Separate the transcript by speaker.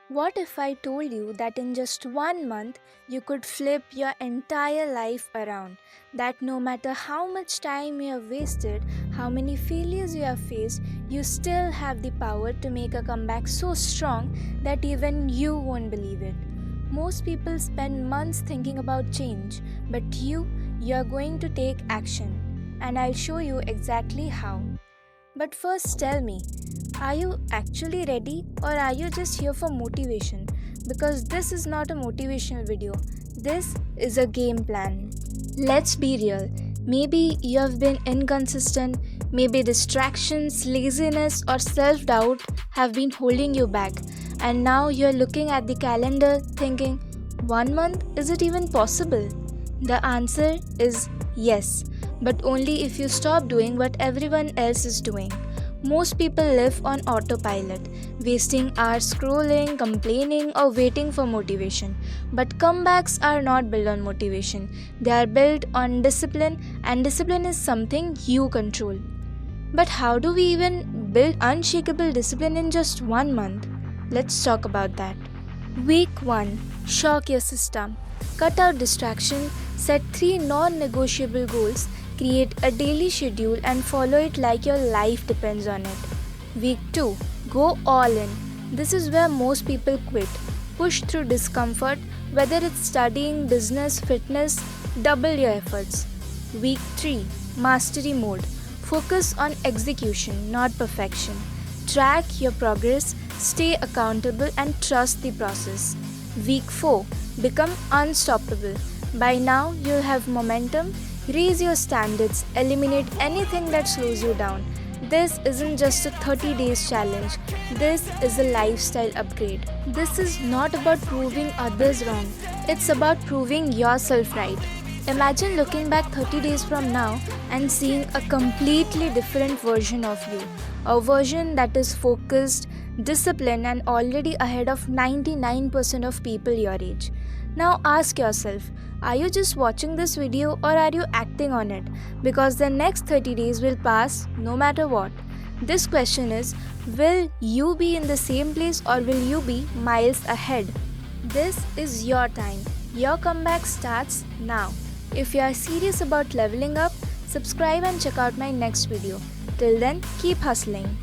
Speaker 1: What if I told you that in just 1 month you could flip your entire life around? That no matter how much time you have wasted, how many failures you have faced, you still have the power to make a comeback so strong that even you won't believe it. Most people spend months thinking about change, but you're going to take action. And I'll show you exactly how. But first, tell me, are you actually ready or are you just here for motivation? Because this is not a motivational video, this is a game plan. Let's be real. Maybe you have been inconsistent, maybe distractions, laziness, or self doubt have been holding you back, and now you're looking at the calendar thinking, 1 month? Is it even possible? The answer is yes, but only if you stop doing what everyone else is doing. Most people live on autopilot, wasting hours scrolling, complaining, or waiting for motivation. But comebacks are not built on motivation, they are built on discipline, and discipline is something you control. But how do we even build unshakable discipline in just 1 month? Let's talk about that. Week 1. Shock your system. Cut out distraction, set 3 non negotiable goals, create a daily schedule, and follow it like your life depends on it. Week 2. Go all in. This is where most people quit. Push through discomfort, whether it's studying, business, fitness, double your efforts. Week 3. Mastery mode. Focus on execution, not perfection. Track your progress, stay accountable, and trust the process. Week 4. Become unstoppable. By now, you'll have momentum. Raise your standards, eliminate anything that slows you down. This isn't just a 30 days challenge, this is a lifestyle upgrade. This is not about proving others wrong, it's about proving yourself right. Imagine looking back 30 days from now and seeing a completely different version of you. A version that is focused, disciplined, and already ahead of 99% of people your age. Now ask yourself, are you just watching this video or are you acting on it? Because the next 30 days will pass no matter what. This question is, will you be in the same place or will you be miles ahead? This is your time. Your comeback starts now. If you are serious about leveling up, subscribe and check out my next video. Till then, keep hustling.